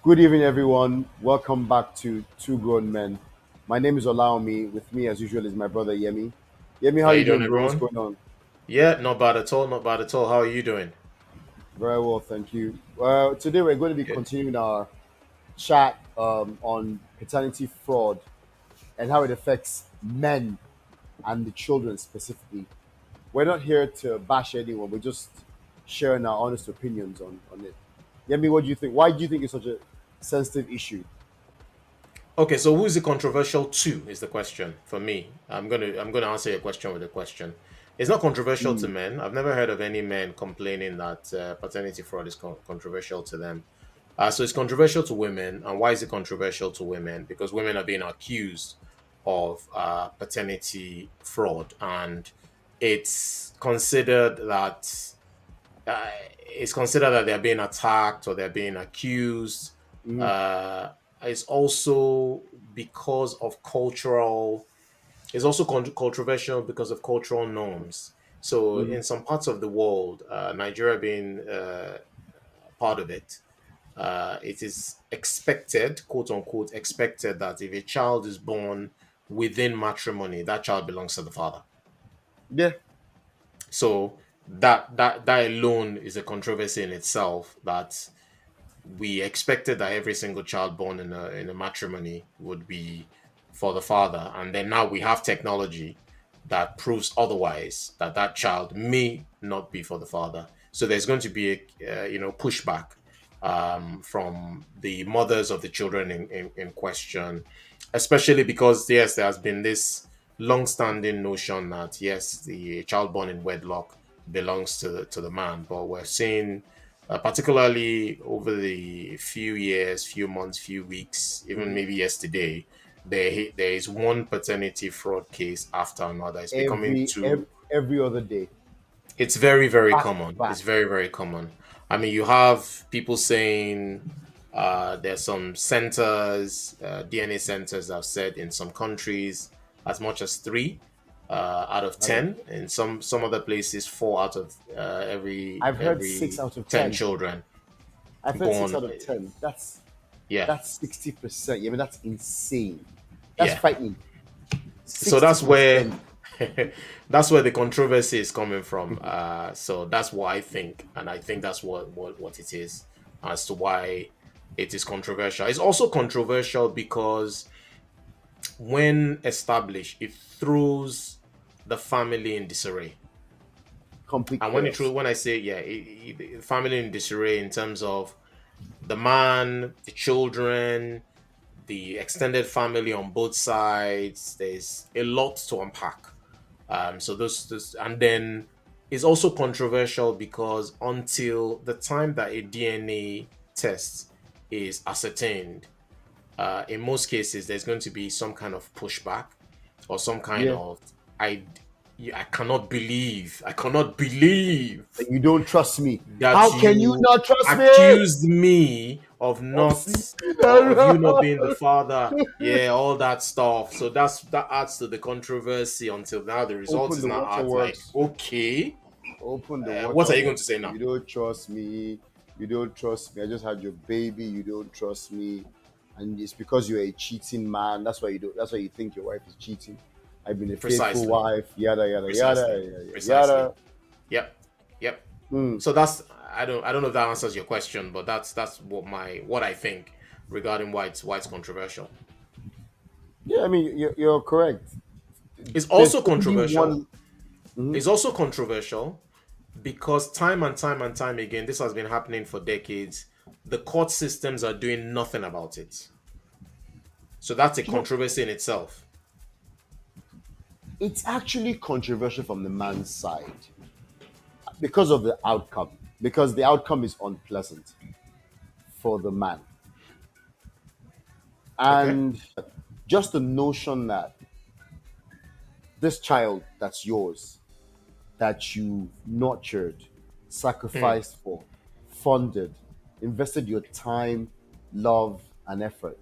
Good evening, everyone. Welcome back to Two Grown Men. My name is Olawunmi. With me, as usual, is my brother Yemi. Yemi, how How you you doing, doing, bro? What's everyone? going on? Yeah, not bad at all. Not bad at all. How are you doing? Very well, thank you. Well, today we're going to be Good. continuing our chat on paternity fraud and how it affects men and the children specifically. We're not here to bash anyone. We're just sharing our honest opinions on it. Yemi, what do you think? Why do you think it's such a sensitive issue? Okay, so who is it controversial to is the question for me. I'm gonna answer your question with a question. It's not controversial to Mm, men. I've never heard of any men complaining that paternity fraud is controversial to them. So it's controversial to women. And why is it controversial to women? Because women are being accused of paternity fraud, and it's considered that it's considered that they're being attacked or they're being accused. mhm, Uh, it's also because of cultural. It's also controversial because of cultural norms. So, mhm, in some parts of the world, Nigeria being part of it, it is expected, quote unquote, expected that if a child is born within matrimony, that child belongs to the father. yeah. So that alone is a controversy in itself. That we expected that every single child born in a matrimony would be for the father, and then now we have technology that proves otherwise, that that child may not be for the father. So there's going to be a pushback from the mothers of the children in question, especially because yes, there has been this long-standing notion that yes, the child born in wedlock belongs to the man, but we're seeing particularly over the few years, few months, few weeks, even Mhm. maybe yesterday, there is one paternity fraud case after another. It's becoming every every, too. every other day, It's very very back to common. back. It's very very common. I mean, you have people saying there's some centers, DNA centers, I've said in some countries as much as three out of Out of, 10. In some other places, four out of every I've heard six every out of 10 ten. children I've heard six born. out of ten. Yeah, That's 60%. Yeah, I mean that's insane. That's yeah. frightening. So Sixty that's where percent. that's where the controversy is coming from. So that's what I think, and I think that's what it is as to why it is controversial. It's also controversial because when established, it throws the family in disarray. Complete And chaos. when I say yeah, family in disarray in terms of the man, the children, the extended family on both sides. There's a lot to unpack. So those and then it's also controversial because until the time that a DNA test is ascertained, in most cases there's going to be some kind of pushback or some kind Yeah. of I I cannot believe And you don't trust me. that How can you you not trust me? accused me of Of not sleeping of you not being the around. father. Yeah, all that stuff. So that adds to the controversy until now. The result Open is the now out like, waterworks. okay, Open the what are you going to waterworks. say now? You don't trust me. You don't trust me. I just had your baby. You don't trust me. And it's because you're a cheating man. That's why you do. That's why you think your wife is cheating. I've been a faithful Precisely, wife. Yada yada yada precisely, yada precisely. yada. Yep, yep. Mm. So that's I don't know if that answers your question, but that's what I think regarding why it's controversial. Yeah, I mean you're correct. It's There's also only controversial. one. Mhm. It's also controversial because time and time and time again, this has been happening for decades. The court systems are doing nothing about it. So that's a You know, controversy in itself. it's actually controversial from the man's side because of the outcome. Because the outcome is unpleasant for the man, Okay. and just the notion that this child that's yours, that you nurtured, Mm, sacrificed for, funded, invested your time, love, and effort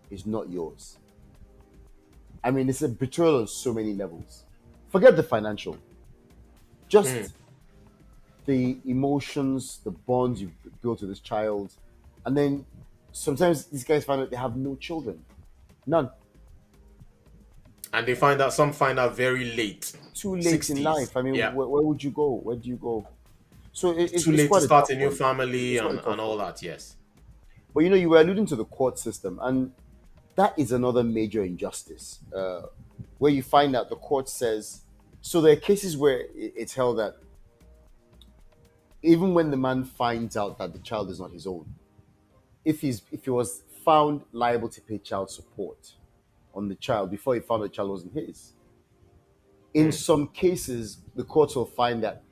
is not yours. I mean, it's a betrayal on so many levels. Forget the financial, mm, just the emotions, the bonds you've built with this child, and then Sometimes these guys find out they have no children, none. And they find out, some find out very late, Too late in 60s. life. I mean, Yeah. where would you go? Where do you go? So Too it's late to quite a start tough a new one. family It's quite a and tough all one. that. Yes. But you were alluding to the court system, and that is another major injustice, where you find out the court says. So there are cases where it's held that even when the man finds out that the child is not his own, if he was found liable to pay child support on the child before he found the child wasn't his, in Hmm. some cases the courts will find that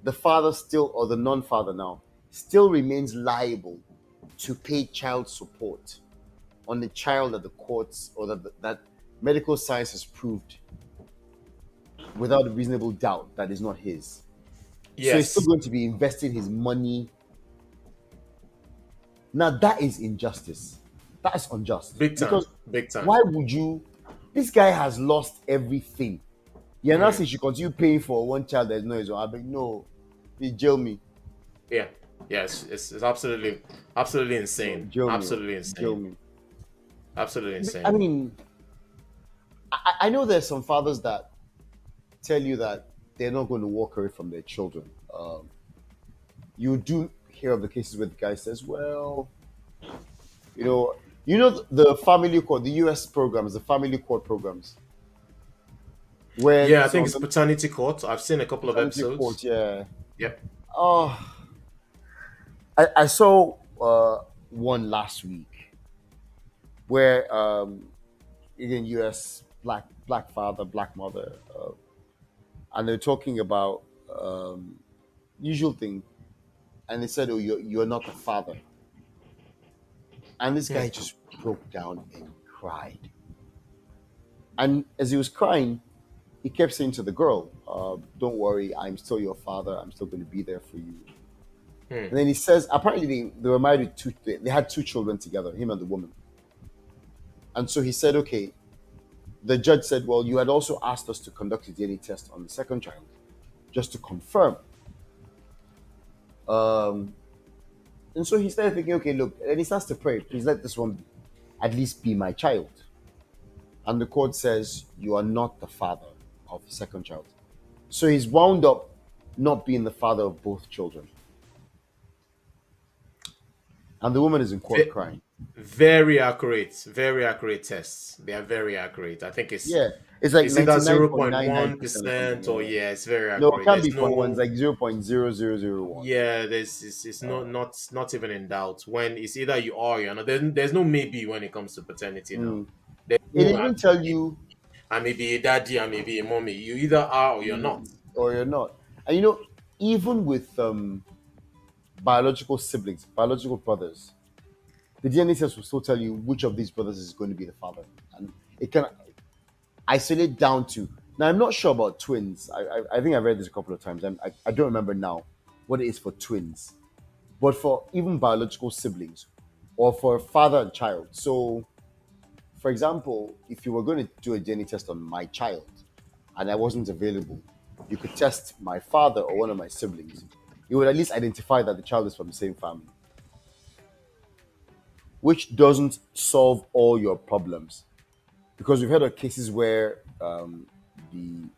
the father still, or the non-father now, still remains liable to pay child support on the child that the courts, or that medical science has proved without a reasonable doubt that is not his. So he's still Yes. going to be investing his money. Now that is injustice. That is unjust. Big time. Because Big time. why would you? This guy has lost everything. You're not Hmm. saying you should continue paying for one child that's not his own. I mean, no, they jail me. Yeah. Yes. It's absolutely, absolutely No, insane. jail me, oh, Absolutely jail insane. me. Absolutely I insane. mean, I know there's some fathers that tell you that they're not going to walk away from their children. You do hear of the cases where the guy says, "Well, you know, the family court, the U.S. programs, the family court programs, where Yeah, I some think of it's them Paternity Court. I've seen a couple of paternity court, episodes. yeah." Yep. Oh, I saw one last week where again U.S. black father, black mother, and they're talking about usual thing, and they said, "Oh, you're not the father," and this Hmm. guy just broke down and cried. And as he was crying, he kept saying to the girl, "Don't worry, I'm still your father. I'm still going to be there for you." Hmm. And then he says, apparently they were married with they had two children together, him and the woman. And so he said, okay, the judge said, well, you had also asked us to conduct a DNA test on the second child just to confirm. Um, and so he started thinking, okay, look, and he starts to pray, please let this one at least be my child. And the court says, you are not the father of the second child. So he's wound up not being the father of both children. And the woman is in court Ve- crying. very accurate tests. They are very accurate. I think Yeah, it's like it's either zero ninety-nine point point nine nine one percent or something. percent or Yeah. yeah, it's very No, it accurate. can't There's be point one. It's no like 0.0001. yeah, it's not even in doubt. When it's either you are or you're not. There's no maybe when it comes to paternity now. Mm. There's It no even tell you I may be a daddy, I may be a mommy. You either are or you're not. or you're not. And even with biological siblings, biological brothers, the DNA test will still tell you which of these brothers is going to be the father, and it can isolate down to. Now, I'm not sure about twins. I think I've read this a couple of times. I don't remember now what it is for twins, but for even biological siblings, or for father and child. So, for example, if you were going to do a DNA test on my child and I wasn't available, you could test my father or one of my siblings. You would at least identify that the child is from the same family, which doesn't solve all your problems. Because we've heard of cases where the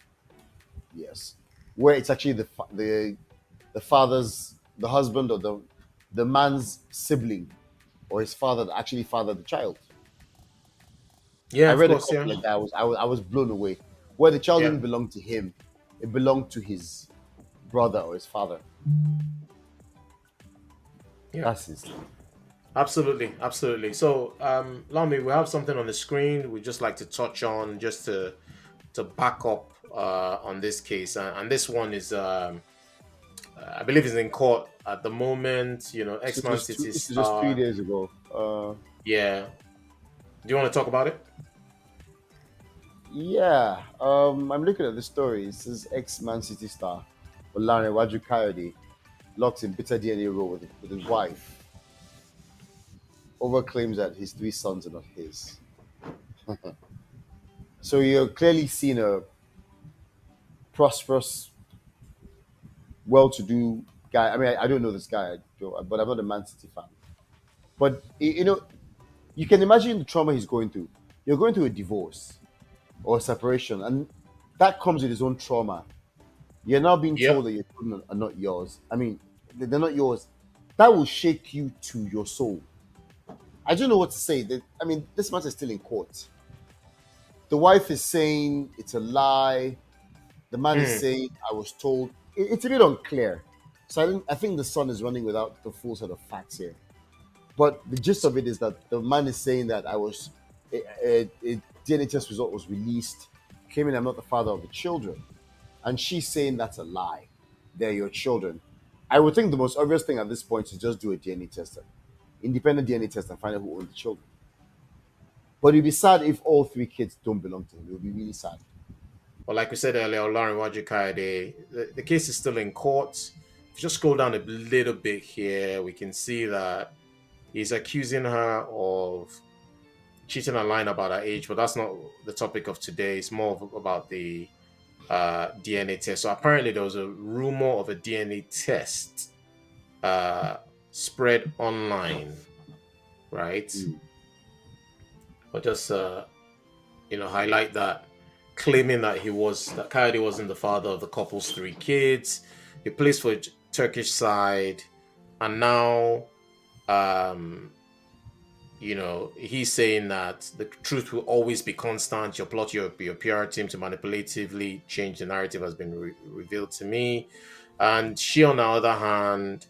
yes, where it's actually the father's the husband or the man's sibling or his father that actually fathered the child. Yeah, I of read a course, couple yeah. like that. I was blown away. Where the child Yeah. didn't belong to him, it belonged to his brother or his father. Yeah. That's his thing. Absolutely, absolutely. So, Lami, we have something on the screen we just like to touch on just to back up on this case, and this one is I believe is in court at the moment. You know, So ex Man City this is just 3 star. days ago. Yeah. Do you want to talk about it? Yeah. I'm looking at the story. It says ex Man City star Olane Waju Coyote locks in bitter DNA row with his wife over claims that his three sons are not his. So you're clearly seeing a prosperous, well-to-do guy. I mean, I don't know this guy, but I'm not a Man City fan. But you can imagine the trauma he's going through. You're going through a divorce or a separation, and that comes with its own trauma. You're now being told Yep. that your children are not yours. I mean, they're not yours. That will shake you to your soul. I don't know what to say. I mean, this matter is still in court. The wife is saying it's a lie. The man is Mm. saying I was told. It's a bit unclear. So I think the son is running without the full set of facts here. But the gist of it is that the man is saying that a DNA test result was released, claiming I'm not the father of the children. And she's saying that's a lie. They're your children. I would think the most obvious thing at this point is just do a DNA test, independent DNA test, and find out who owns the children. But it'd be sad if all three kids don't belong to him. It would be really sad. But like we said earlier, Lauren Wajikade, the case is still in court. If you just scroll down a little bit here, we can see that he's accusing her of cheating online about her age, but that's not the topic of today. It's more about the DNA test. So apparently there was a rumor of a DNA test uh, spread online, right? Mm. But just highlight that, claiming that that Coyote wasn't the father of the couple's three kids. He plays for Turkish side, and now um, he's saying that the truth will always be constant. Your plot, your PR team to manipulatively change the narrative has been revealed to me. And she, on the other hand,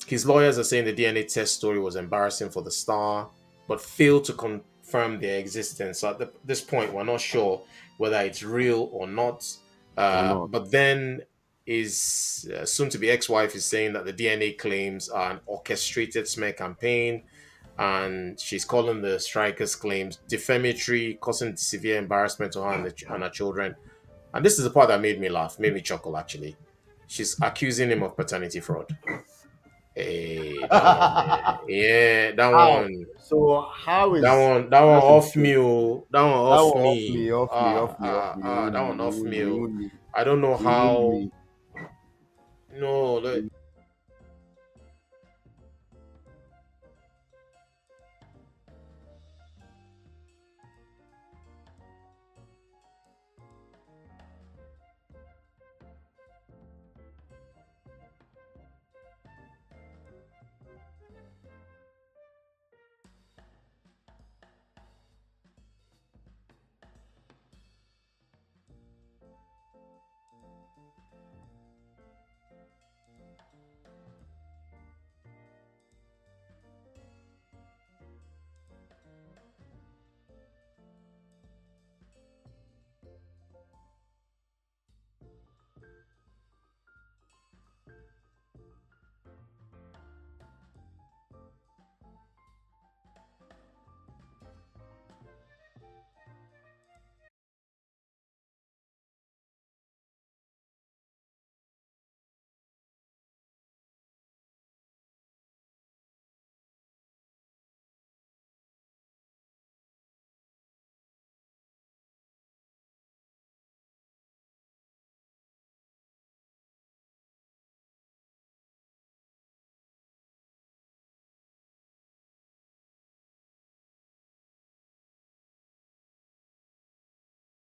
his lawyers are saying the DNA test story was embarrassing for the star, but failed to confirm their existence. So at this point, we're not sure whether it's real or not. Or not. But then his soon to be ex wife is saying that the DNA claims are an orchestrated smear campaign, and she's calling the strikers' claims defamatory, causing severe embarrassment to her and her children. And this is the part that made me laugh, made me chuckle actually. She's accusing him of paternity fraud. Hey, that one, yeah, How? So how is that one that's a off bit me, oh, that one that one off off me, me, off me, off me, off me. He that wound me, one he off wound me, me, he oh. wound me, I don't know he wound how. me. No,